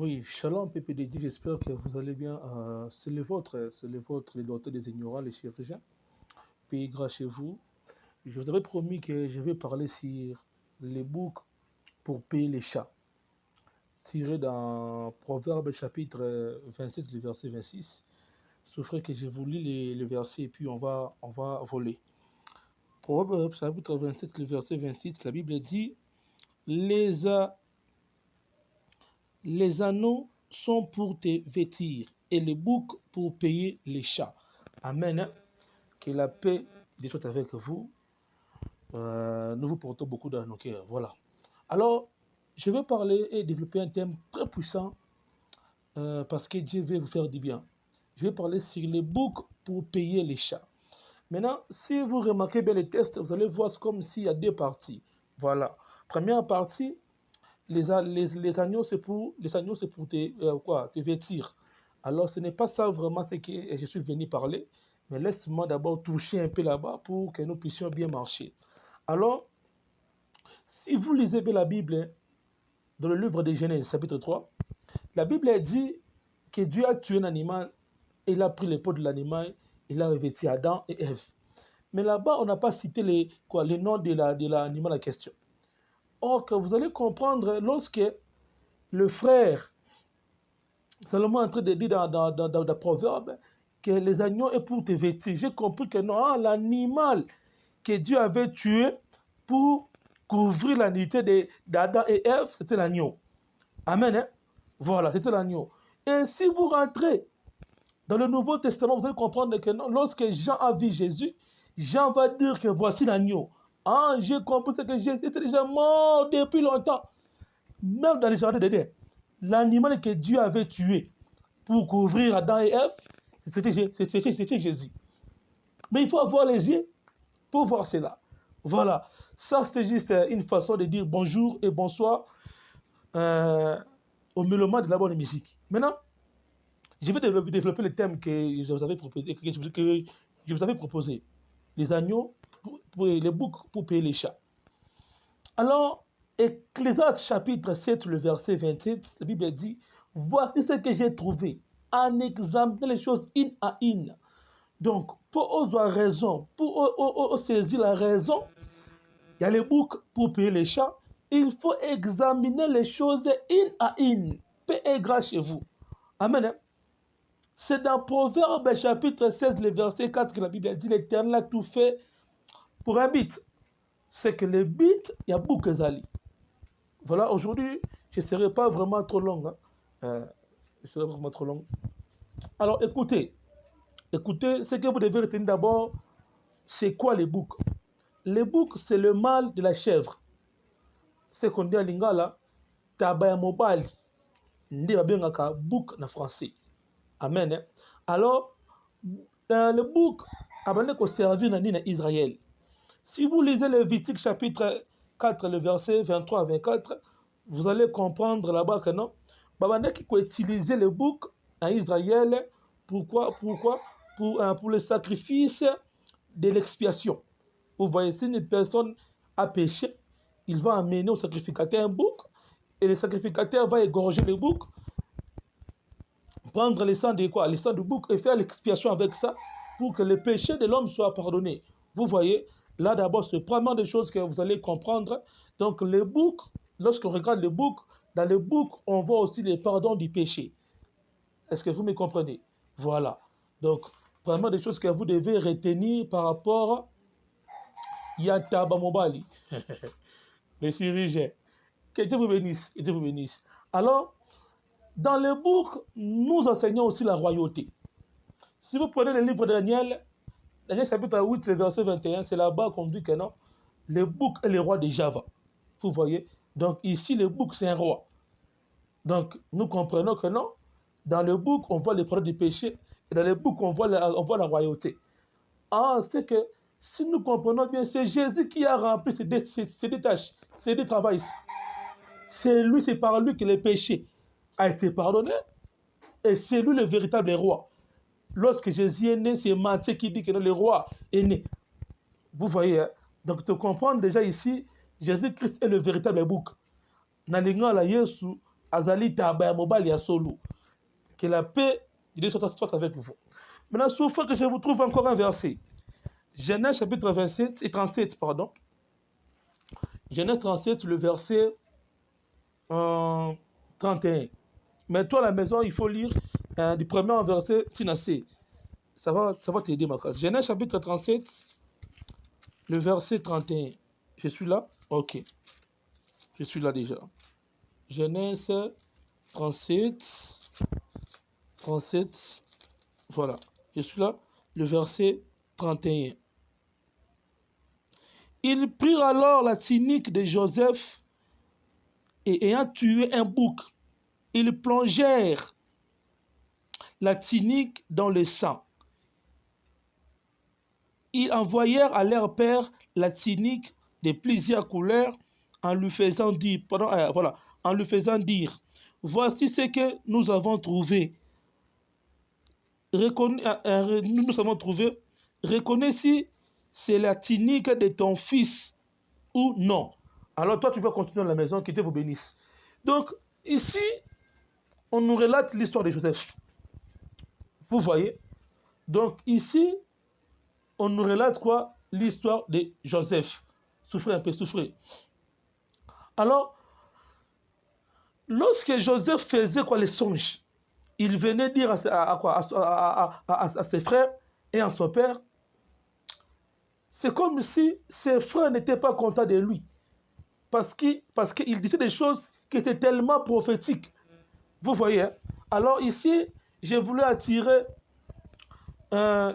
Oui, shalom, Pépé Dédi, j'espère que vous allez bien. C'est le vôtre, les docteurs des ignorants, les chirurgiens. Paix et grâce chez vous. Je vous avais promis que je vais parler sur les boucs pour payer les chats. Tiré dans Proverbe chapitre 27, le verset 26. Sauf que je vous lis les versets et puis on va voler. Proverbe chapitre 27, le verset 26, la Bible dit les, a- les anneaux sont pour te vêtir et les boucs pour payer les chats. Amen. Que la paix soit avec vous. Nous vous portons beaucoup dans nos cœurs. Voilà. Alors, je vais parler et développer un thème très puissant parce que Dieu veut vous faire du bien. Je vais parler sur les boucs pour payer les chats. Maintenant, si vous remarquez bien les tests, vous allez voir comme s'il y a deux parties. Voilà. Première partie, les agneaux, c'est pour te vêtir. Alors, ce n'est pas ça vraiment ce que je suis venu parler, mais laisse-moi d'abord toucher un peu là-bas pour que nous puissions bien marcher. Alors, si vous lisez bien la Bible, dans le livre de Genèse, chapitre 3, la Bible dit que Dieu a tué un animal, il a pris les peaux de l'animal, il a revêtu Adam et Ève. Mais là-bas, on n'a pas cité les noms de l'animal en question. Or, que vous allez comprendre, lorsque le frère Salomon est en train de dire dans le proverbe que les agneaux est pour te vêtir. J'ai compris que non, l'animal que Dieu avait tué pour couvrir la nudité d'Adam et Ève, c'était l'agneau. Amen. Hein? Voilà, c'était l'agneau. Et si vous rentrez dans le Nouveau Testament, vous allez comprendre que non, lorsque Jean a vu Jésus, Jean va dire que voici l'agneau. Ah, j'ai compris que Jésus était déjà mort depuis longtemps. Même dans le jardin d'Éden, l'animal que Dieu avait tué pour couvrir Adam et Ève, c'était Jésus. Mais il faut avoir les yeux pour voir cela. Voilà. Ça, c'était juste une façon de dire bonjour et bonsoir au mélomanes de la bonne musique. Maintenant, je vais développer le thème que je vous avais proposé, que je vous avais proposé. Les agneaux, les boucs pour payer les chats. Alors, Ecclésiaste chapitre 7, le verset 27, la Bible dit, voici ce que j'ai trouvé, en examinant les choses une à une. Donc, pour avoir raison, pour saisir la raison, il y a les boucs pour payer les chats. Il faut examiner les choses une à une. Paix et grâce chez vous. Amen. C'est dans Proverbe chapitre 16, le verset 4 que la Bible dit, l'Éternel a tout fait pour un but. C'est que le but, il y a boucs zali. Voilà, aujourd'hui, je ne serai pas vraiment trop long. Hein. Je serai vraiment trop long. Alors, écoutez, ce que vous devez retenir d'abord, c'est quoi les boucs? Les boucs, c'est le mâle de la chèvre. C'est qu'on dit en lingala, tabaya mobile. Ndi babengaka bouc na français. Amen. Hein? Alors, le bouc a servi dans Israël. Si vous lisez le Lévitique chapitre 4, le verset 23 à 24, vous allez comprendre là-bas que non. Babanda qui peut utiliser le bouc en Israël, pourquoi? Pour le sacrifice de l'expiation. Vous voyez, si une personne a péché, il va amener au sacrificateur un bouc, et le sacrificateur va égorger le bouc, prendre le sang de quoi? Le sang du bouc et faire l'expiation avec ça, pour que le péché de l'homme soit pardonné. Vous voyez, là d'abord, c'est premièrement des choses que vous allez comprendre. Donc le bouc, lorsqu'on regarde le bouc, dans le bouc, on voit aussi le pardon du péché. Est-ce que vous me comprenez? Voilà. Donc, premièrement des choses que vous devez retenir par rapport à Yataba Mobali, les chirurgiens. Que Dieu vous bénisse. Que Dieu vous bénisse. Alors, dans le bouc, nous enseignons aussi la royauté. Si vous prenez le livre de Daniel, Daniel chapitre 8, le verset 21, c'est là-bas qu'on dit que non, le bouc est le roi de Java. Vous voyez? Donc ici, le bouc, c'est un roi. Donc nous comprenons que non, dans le bouc, on voit les problèmes du péché, et dans le bouc, on voit la royauté. Ah, c'est que si nous comprenons bien, c'est Jésus qui a rempli ces deux tâches, ces deux travaux ici. C'est par lui que le péché a été pardonné, et c'est lui le véritable roi. Lorsque Jésus est né, c'est Matthieu qui dit que le roi est né. Vous voyez, hein? Donc tu comprends déjà ici, Jésus-Christ est le véritable bouc. Nalinga la Yesu, Azali Taba Mobali Solo. Que la paix de Dieu soit avec vous. Maintenant, sauf que je vous trouve encore un verset. Genèse chapitre 27 et 37, pardon. Genèse 37, le verset 31. Mais toi, à la maison, il faut lire du premier verset Tinasé. Ça va t'aider, ma classe. Genèse chapitre 37, le verset 31. Je suis là? Ok. Je suis là déjà. Genèse 37. Voilà. Je suis là. Le verset 31. Ils prirent alors la tunique de Joseph et ayant tué un bouc, ils plongèrent la tunique dans le sang. Ils envoyèrent à leur père la tunique de plusieurs couleurs en lui faisant dire, voici ce que nous avons trouvé. Nous avons trouvé. Reconnais si c'est la tunique de ton fils ou non. Alors toi, tu vas continuer dans la maison, que Dieu vous bénisse. Donc, ici, on nous relate l'histoire de Joseph. Vous voyez? Donc, ici, on nous relate quoi? L'histoire de Joseph. Souffrez un peu, souffrez. Alors, lorsque Joseph faisait quoi les songes, il venait dire à ses frères et à son père, c'est comme si ses frères n'étaient pas contents de lui. Parce qu'il disait des choses qui étaient tellement prophétiques. Vous voyez, hein? Alors ici, j'ai voulu attirer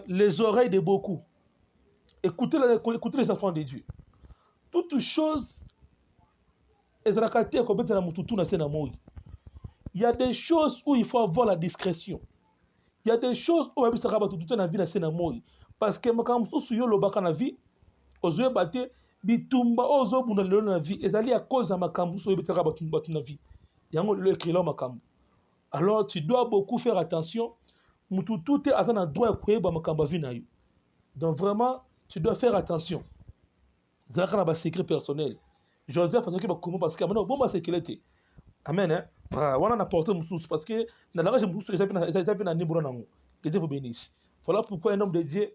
les oreilles de beaucoup. Écoutez les enfants de Dieu. Toute chose, il y a des choses où il faut avoir la discrétion. Il y a des choses où il faut avoir la vie. Parce que quand on vie, ozoe bate bitumba ozo bunda lelo na vie ezali à cause de makambu so yebetaka batu na vie yango le écrit là makambu. Alors tu dois beaucoup faire attention mutu tout est azana droit koyeba makambu vie na yo. Donc vraiment tu dois faire attention. Zaka na ba secret personnel. Joseph parce que ba comment parce que maintenant bon ba sécurité. Amen hein. Wana na porter mususu parce que na la rage mususu ezali na nimero nango. Que Dieu vous bénisse. Voilà pourquoi un homme de Dieu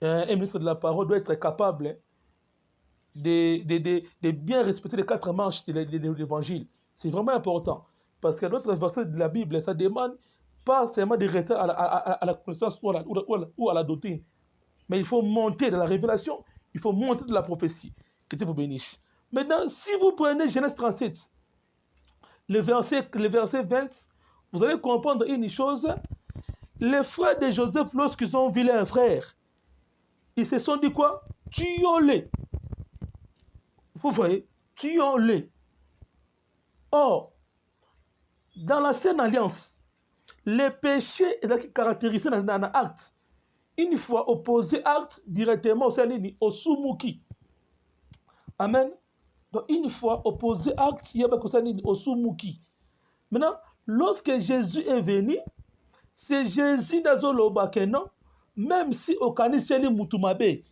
un ministre de la parole doit être capable de bien respecter les 4 marches de l'évangile. C'est vraiment important. Parce que d'autres versets de la Bible, ça demande pas seulement de rester à la connaissance ou à la doctrine, mais il faut monter dans la révélation, il faut monter de la prophétie. Que Dieu vous bénisse. Maintenant, si vous prenez Genèse 37, le verset 20, vous allez comprendre une chose. Les frères de Joseph, lorsqu'ils ont vu leurs frères, ils se sont dit quoi? Tuons-les. Vous voyez? Tuons-les. Or, dans la Sainte Alliance, les péchés sont caractérisés dans un acte. Une fois opposé acte directement au soumuki. Amen. Donc, une fois opposé acte, il y a au soumuki. Maintenant, lorsque Jésus est venu, c'est Jésus dans non, même si au kaniseli mutumabe,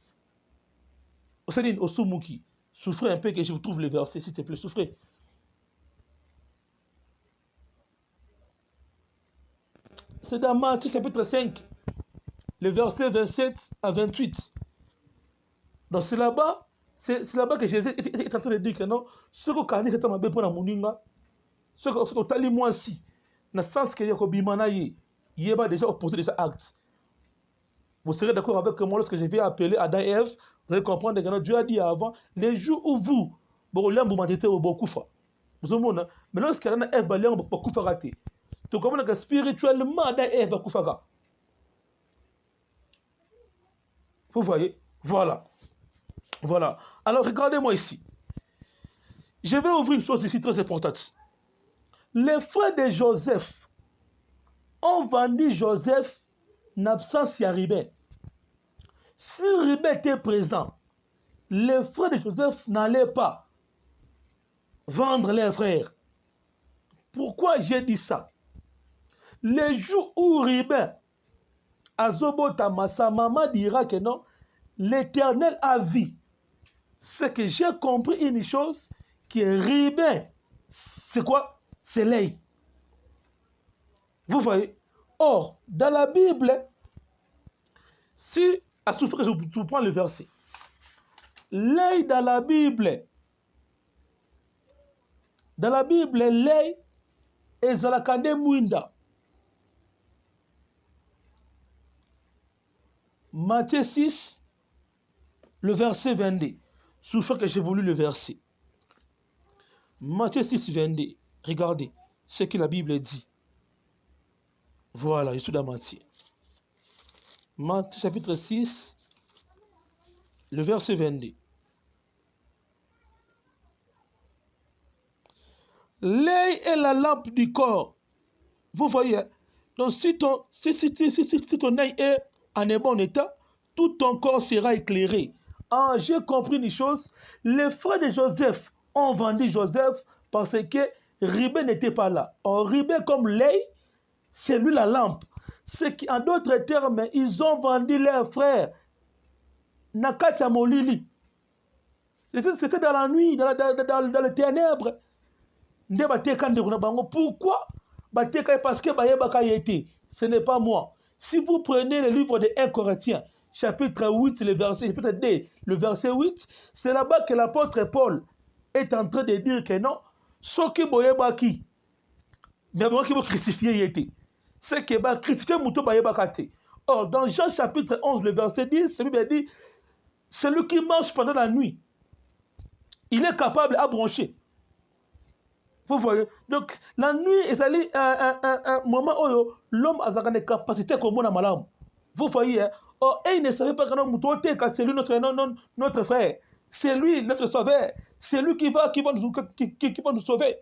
au soumuki. Souffrez un peu que je vous trouve le verset, s'il te plaît, souffrez. C'est dans Matthieu chapitre 5, le verset 27 à 28. Donc c'est là-bas que Jésus est en train de dire que non, ce que Kani c'est un peu pour la mouninga, ce que tali moi si, dans le sens que Yakobimana y est déjà opposé déjà acte. Vous serez d'accord avec moi lorsque je vais appeler Adam et Ève, vous allez comprendre que Dieu a dit avant, les jours où vous m'avez au Bokufa. Vous comprenez? Mais lorsqu'il y a Ève, vous Bokufa raté. Tu comprends que spirituellement, Adam et Ève Bokufa. Vous voyez? Voilà. Voilà. Alors regardez-moi ici. Je vais ouvrir une chose ici très importante. Les frères de Joseph ont vendu Joseph en absence de Ribé. Si Ribé était présent, les frères de Joseph n'allaient pas vendre leurs frères. Pourquoi j'ai dit ça? Les jours où Ribé Azobotama, sa maman dira que non, l'Éternel a vu. C'est que j'ai compris une chose qui est Ribé. C'est quoi? c'est l'œil. Vous voyez? Or, dans la Bible, si, à ce que je vous prends le verset, l'œil dans la Bible, l'œil est Zalakande Mouinda. Matthieu 6, le verset 22. Souffre que j'ai voulu le verset. Matthieu 6, 22. Regardez ce que la Bible dit. Voilà, je suis dans Matthieu. Matthieu chapitre 6, le verset 22. L'œil est la lampe du corps. Vous voyez, donc si ton œil est en bon état, tout ton corps sera éclairé. Ah, j'ai compris une chose, les frères de Joseph ont vendu Joseph parce que Ribé n'était pas là. Or, Ribé comme l'œil, c'est lui la lampe. C'est qu'en d'autres termes, ils ont vendu leurs frères. Nakatia Molili. C'était dans la nuit, dans les ténèbres. Pourquoi? Parce que ce n'est pas moi. Si vous prenez le livre de 1 Corinthiens, chapitre 8, chapitre 2, le verset 8, c'est là-bas que l'apôtre Paul est en train de dire que non, ce qui boyebaki, mais moi qui vous crucifier, c'est que va crucifier Mouto Bayebakate. Or, dans Jean chapitre 11, le verset 10, la Bible dit, celui qui marche pendant la nuit, il est capable à broncher. Vous voyez? Donc, la nuit est un moment où l'homme a une capacité comme on malam. Vous voyez? Hein? Or, il ne savait pas que c'est lui notre frère. C'est lui notre sauveur. C'est lui qui va nous sauver.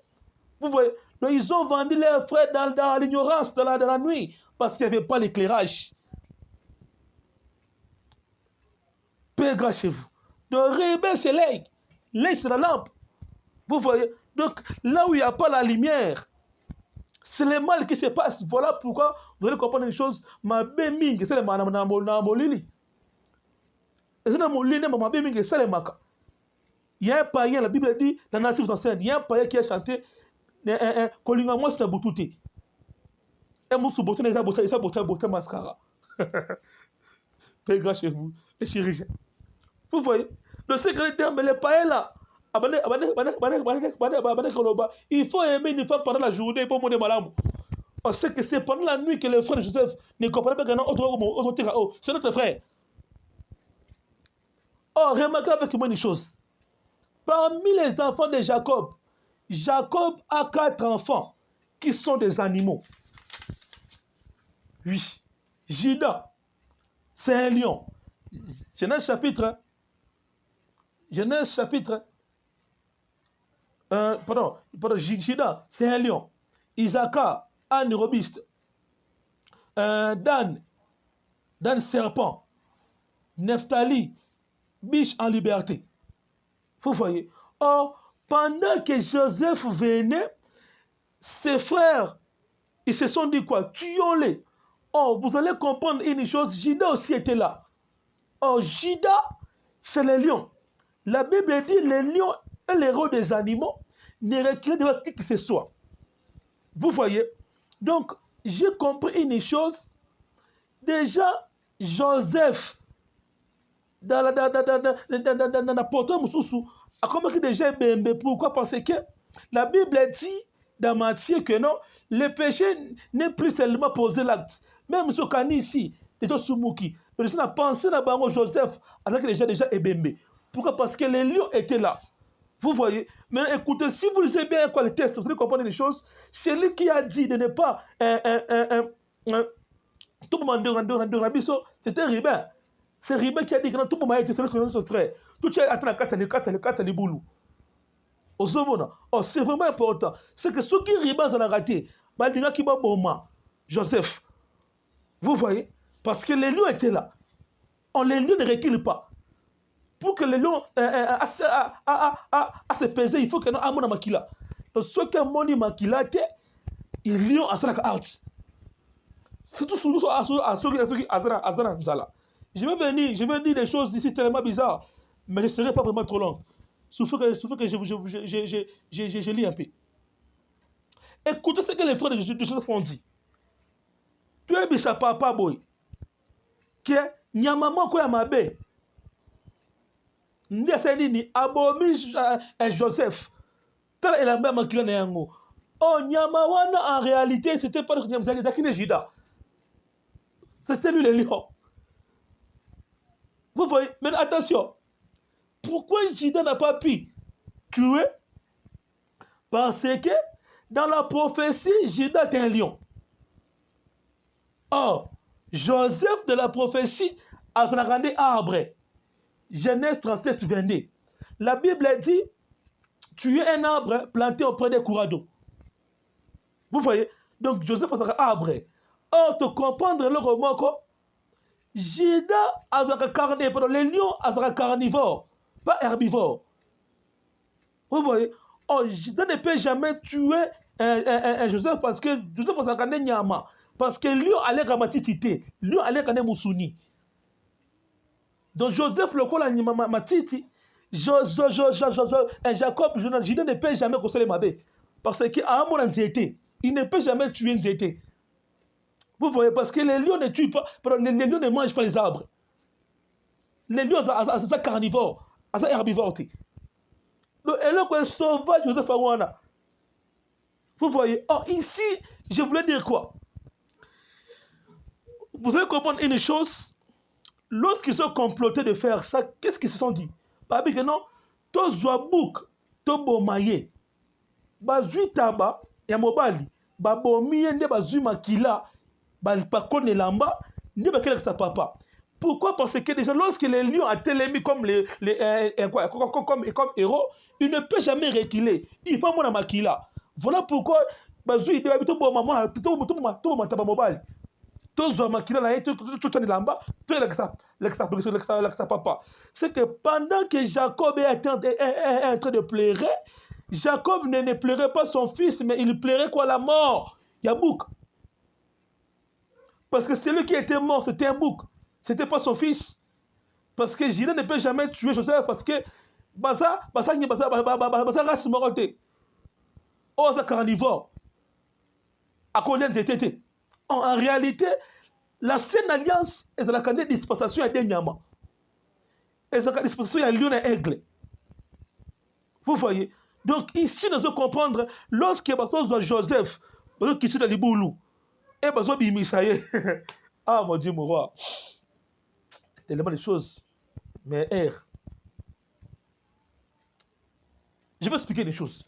Vous voyez? Donc, ils ont vendu leurs frères dans l'ignorance, dans la nuit, parce qu'il n'y avait pas l'éclairage. Paix grâce chez vous. Donc, Rébé, c'est l'œil. L'œil, c'est la lampe. Vous voyez? Donc, là où il n'y a pas la lumière, c'est le mal qui se passe. Voilà pourquoi vous allez comprendre une chose. Ma béming, c'est le manamolili. Et c'est ma béming, c'est le maka. Il y a un païen, la Bible dit, la nature vous enseigne, il y a un païen qui a chanté Kolinga moi c'est Boutouté. Et mon sous-boté, il a boté mascara. Paix grâce chez vous, les chirurgiens. Vous voyez? Le secret terme, les païens là. Il faut aimer une femme pendant la journée pour monter malade. On sait que c'est pendant la nuit que le frère de Joseph ne comprenait pas que c'est notre frère. Oh, remarquez avec moi une chose. Parmi les enfants de Jacob, Jacob a 4 enfants qui sont des animaux. Oui. Juda, c'est un lion. Genèse chapitre Juda, c'est un lion. Isaacar, un robuste. Dan, serpent. Nephtali, biche en liberté. Vous voyez? Or, pendant que Joseph venait, ses frères, ils se sont dit quoi? Tuons-les. Or, vous allez comprendre une chose, Juda aussi était là. Or, Juda, c'est le lion. La Bible dit le lion est l'héros des animaux, ne recule devant qui que ce soit. Vous voyez? Donc, j'ai compris une chose. Déjà, Joseph, dans la portée Moussoussou, a compris déjà Bembe. Pourquoi? Parce que la Bible dit dans Matthieu que non, le péché n'est plus seulement posé l'acte. Même ce qu'on dit ici, les gens Soumouki, les gens ont pensé à Joseph, alors que déjà est Bembe. Pourquoi? Parce que les lions étaient là. Vous voyez? Mais écoutez, si vous lisez bien quoi le texte, vous allez comprendre des choses. C'est lui qui a dit de ne pas... tout le monde, c'était Ribin. C'est Ribin qui a dit que tout le monde a été notre frère. Tout le monde a été quatre les boulous. Oh, c'est vraiment important. C'est que ceux qui Ribin ont raté, Joseph. Vous voyez? Parce que les lions étaient là. Les lions ne reculent pas. Pour que les lions se peser, il faut que nous ayons un makila. Donc, ceux qui ont un makila, ils lions à la out. Surtout à ceux qui ont je vais dire des choses ici tellement bizarres, mais je ne serai pas vraiment trop long. Sauf que je lis un peu. Écoutez ce que les frères de Joseph ont dit. Tu es bisa papa boy. Que nyamama ko ya mabe. Ndi aseni ni abomi Joseph. Tala el amba makila na yango. Oh nyamawana en réalité c'était pas le Zakine Juda. C'était lui le lion. Vous voyez, mais attention. Pourquoi Juda n'a pas pu tuer? Parce que dans la prophétie, Juda est un lion. Or, Joseph de la prophétie a regardé arbre. Genèse 37, 22. La Bible dit, tu es un arbre planté auprès des courants d'eau. Vous voyez? Donc Joseph a un arbre. Or, te comprendre le remorque, Juda a un carnivore, pardon, les lions a un carnivore, pas herbivore. Vous voyez? Or, Juda ne peut jamais tuer un Joseph parce que Joseph a un nyama. Parce que lui allait ramatiti, lui allait gagner Mousouni. Donc Joseph le col à matiti, Jacob, Juda ne peut jamais consoler Mabé. Parce qu'à un moment Nzété, il ne peut jamais tuer Nzété. Vous voyez, parce que les lions ne tuent pas, les lions ne mangent pas les arbres. Les lions sont carnivores, sont herbivores. Donc elle est sauvage Joseph Awana. Vous voyez, or ici, je voulais dire quoi? Vous allez comprendre une chose. Lorsqu'ils sont complotés de faire ça, qu'est-ce qu'ils se sont dit? Parce que non, to Zouabouk, to Bomaye, Bazui Taba, ya Mobali, Babomiye, ne Bazui Makila, Bakone Lamba, ne Bakele sa papa. Pourquoi? Parce que déjà, lorsque les lions ont été mis comme comme héros, ils ne peuvent jamais reculer. Il faut mon Makila. Voilà pourquoi Bazui, to Bomama, to Mobali. C'est que pendant que Jacob est en train de pleurer, Jacob ne pleurait pas son fils, mais il pleurait quoi? La mort. Il y a bouc. Parce que celui qui était mort, c'était un bouc. Ce n'était pas son fils. Parce que Juda ne peut jamais tuer Joseph parce que Basa race moralité. Oh, c'est carnivore. À combien de tétés? En réalité, la Sainte Alliance est la candidate dispensation à des Nyama. Et la dispensation à Lion et Aigle. Vous voyez? Donc ici, nous devons comprendre, lorsque Joseph, qui est dans les boulous, et Bimisaye, ah mon Dieu, mon roi, tellement de choses, mais je vais expliquer des choses.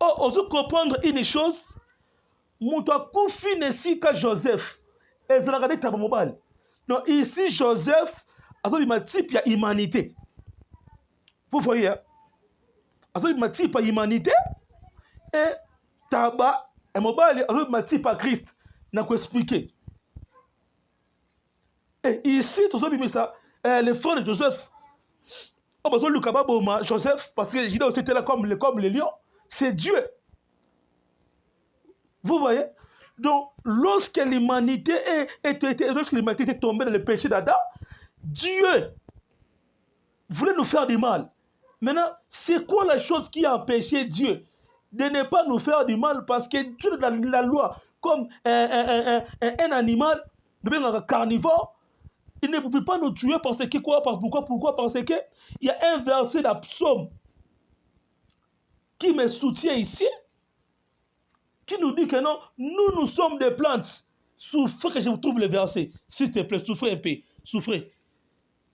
Oh, on doit comprendre une chose, Moutoua Koufi n'est qu'à Joseph. Et ça regardé Tabamobal. Donc ici, Joseph a un type d'humanité. Vous voyez, a un type d'humanité. Et Taba et Mobal a un type à Christ. N'a qu'à expliquer. Et ici, tout ça, les frères de Joseph. On va le Kababoma, Joseph, parce que Juda aussi était là comme les lions. C'est Dieu. Vous voyez? Donc, lorsque l'humanité est tombée dans le péché d'Adam, Dieu voulait nous faire du mal. Maintenant, c'est quoi la chose qui a empêché Dieu de ne pas nous faire du mal? Parce que Dieu, dans la loi, comme un animal, un carnivore, il ne pouvait pas nous tuer parce que quoi? Pourquoi? Parce qu'il y a un verset d'un psaume qui me soutient ici, qui nous dit que non, nous sommes des plantes. Souffrez que je vous trouve le verset. S'il te plaît, souffrez un peu. Souffrez.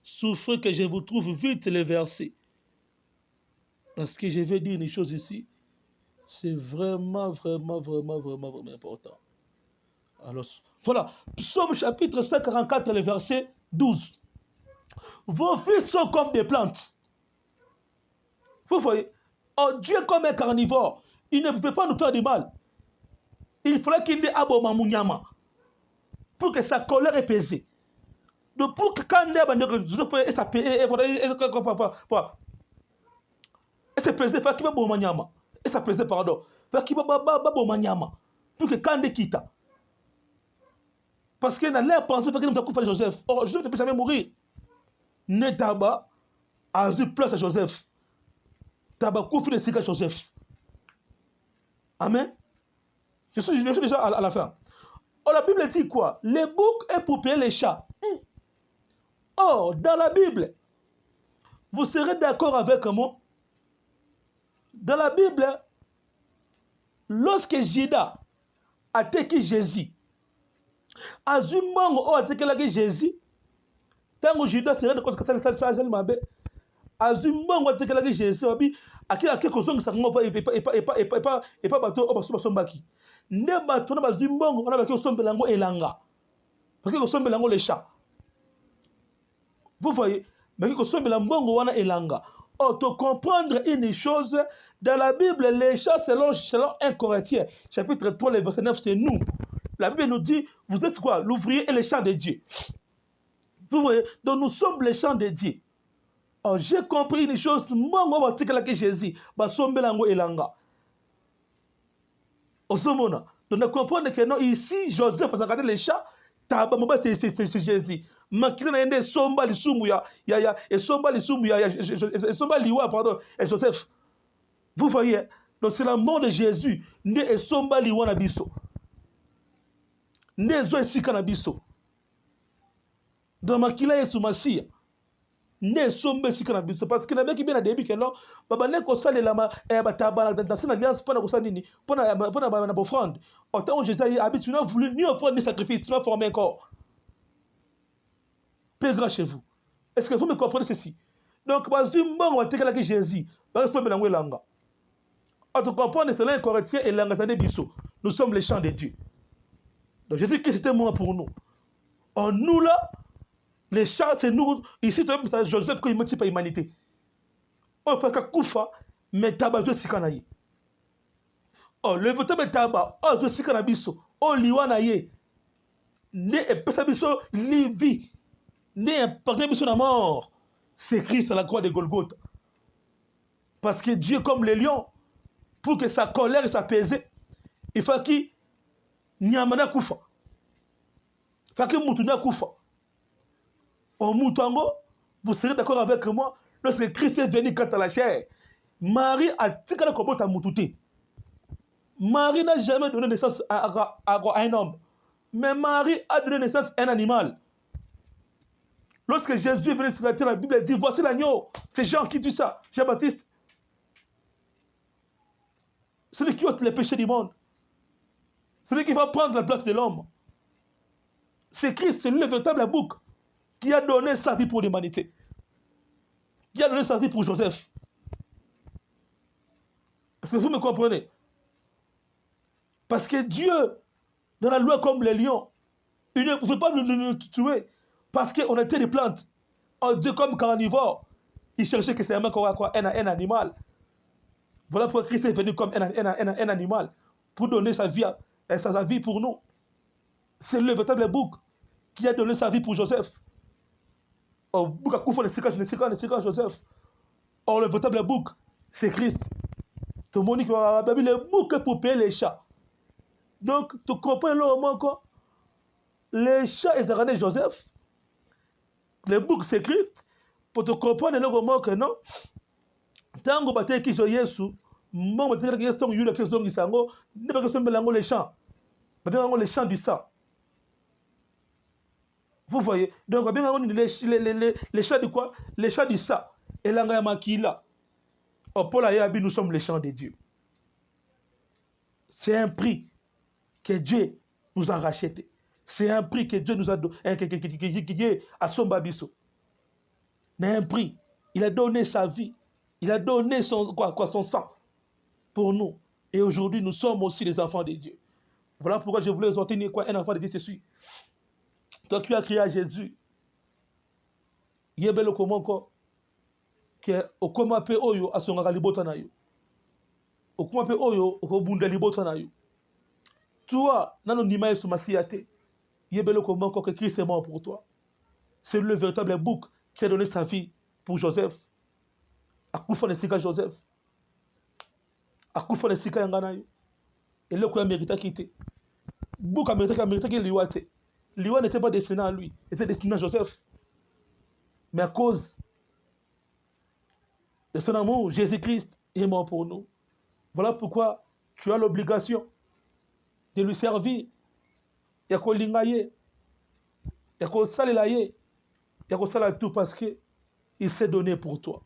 Souffrez que je vous trouve vite le verset. Parce que je vais dire une chose ici. C'est vraiment important. Alors, voilà. Psaume chapitre 144, le verset 12. Vos fils sont comme des plantes. Vous voyez? Oh, Dieu comme un carnivore. Il ne pouvait pas nous faire du mal. Il fallait qu'il ait aboma munyama pour que sa colère est pesée. Donc pour que quand il est pesé, faut qu'il va boma nyama. Et ça pesait pardon. Faut qu'il va boma nyama pour que quand il quitte. Parce qu'il a l'air pensé qu'il ne peut pas Joseph. Or Joseph ne peut jamais mourir. Ne taba a eu place à Joseph. Taba koufi de Sika Joseph. Amen. Je suis déjà à la fin. Oh, la Bible dit quoi? Le bouc est pour payer les chats. Or, dans la Bible, vous serez d'accord avec moi? Dans la Bible, lorsque Judas a attaqué Jésus, Azumbongo a attaqué Jésus, tant que Judas serait de que ça mabe, Azumbongo a attaqué Jésus, a kozongi sango et pas bateau au baso basombaki. Ne bateau na Azumbongo on a baki osombelango elanga. Baki osombelango les chats. Vous voyez, baki osombelango wana elanga. Oh, te comprendre une chose, dans la Bible, les chats, selon 1 Corinthiens, chapitre 3, le verset 9, c'est nous. La Bible nous dit, vous êtes quoi? L'ouvrier et les chats de Dieu. Vous voyez, donc nous sommes les chats de Dieu. Oh, j'ai compris une chose, moi, je vais dire Jésus, je vais elanga. Donc, nous comprenons que non, ici, Joseph, parce que les chats, c'est Jésus. Makina yende somba lisumu ya somba lisumu ya somba liwa pardon et Joseph. Vous voyez, donc c'est la mort de Jésus né et somba liwa na biso. Né zo esika na biso. Dans makila Yesu Masia. Né somba esika na biso parce que na beki bien na début que non baba ne ko salela ma bataba dans cette alliance pour na ko sanini pour na offrande. Autant Jésus a habitué n'a voulu ni offrande ni sacrifice, tu m'as formé un corps. Père grâce chez vous. Est-ce que vous me comprenez ceci? Donc, on va dire que Jésus, on te comprend, c'est l'un Corinthiens et l'angazade biso. Nous sommes les chants de Dieu. Donc, Jésus-Christ était mort pour nous. En nous là, les chants, c'est nous. Ici, c'est Joseph qui est motivé par l'humanité. On fait qu'à Koufa, mais tabac, je suis canaille. Oh, le vote de tabac, oh, je suis canabiso, oh, liwanaye. Ne et pesabiso, livi. Né par sur la mort, c'est Christ à la croix de Golgotha. Parce que Dieu, comme le lion, pour que sa colère s'apaise, il faut qu'il n'y ait pas de koufa. Il faut qu'il n'y ait pas de koufa. Au moutango, vous serez d'accord avec moi, lorsque Christ est venu quant à la chair, Marie a dit qu'elle a moutouté. Marie n'a jamais donné naissance à un homme. Mais Marie a donné naissance à un animal. Lorsque Jésus est venu sur la terre, la Bible dit, voici l'agneau. C'est Jean qui dit ça, Jean-Baptiste. Celui qui ôte les péchés du monde. Celui qui va prendre la place de l'homme. C'est Christ, c'est lui le véritable bouc qui a donné sa vie pour l'humanité. Qui a donné sa vie pour Joseph. Est-ce que vous me comprenez? Parce que Dieu, dans la loi comme les lions, il ne pouvait pas nous tuer. Parce qu'on était des plantes. Dieu comme carnivore. Il cherchait que c'est un animal. Voilà pourquoi Christ est venu comme un animal. Pour donner sa vie pour nous. C'est le véritable bouc qui a donné sa vie pour Joseph. Or, le véritable bouc, c'est Christ. Tout le monde dit que le bouc est pour payer les chats. Donc, tu comprends là au moins que les chats, ils ont regardé Joseph. Le bouc, c'est Christ. Pour te comprendre là au moins que non. Tant que tu as dit que Jésus, moi, je dis que c'est un question qui s'en va. Ne pas que ce soit les chants. Les chants du sang. Vous voyez? Donc, les chants de quoi? Les chants du sang. Et l'angama qui là. Oh, Paul a dit, nous sommes les chants de Dieu. C'est un prix que Dieu nous a racheté. C'est un prix que Dieu nous a donné, que Dieu a son babiso. Mais un prix. Il a donné sa vie. Il a donné son sang pour nous. Et aujourd'hui, nous sommes aussi les enfants de Dieu. Voilà pourquoi je voulais entendre quoi un enfant de Dieu, c'est celui. Toi qui as crié à Jésus, yebelo komoko que okoma pe oyo asonga libota na yo. Okoma pe oyo okobunda libota na yo. Toi, nano ndima Yesu Masiya te. Yebelo komoko que Christ est mort pour toi. C'est le véritable bouc qui a donné sa vie pour Joseph. Akufa nesika Joseph. Akufa nesika yanga yo. Et le quoi mérita quitter. Bouc a mérité qu'il liwa te. Liwa n'était pas destiné à lui, il était destiné à Joseph. Mais à cause de son amour, Jésus-Christ est mort pour nous. Voilà pourquoi tu as l'obligation de lui servir, ya kolinga ye, ya kosalela ye, ya kosala tout parce que il s'est donné pour toi.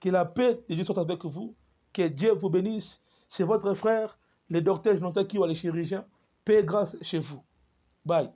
Que la paix de Dieu soit avec vous, que Dieu vous bénisse. C'est votre frère, le docteur Jonathan Kiwa, le chirurgien. Paix et grâce chez vous. Bye.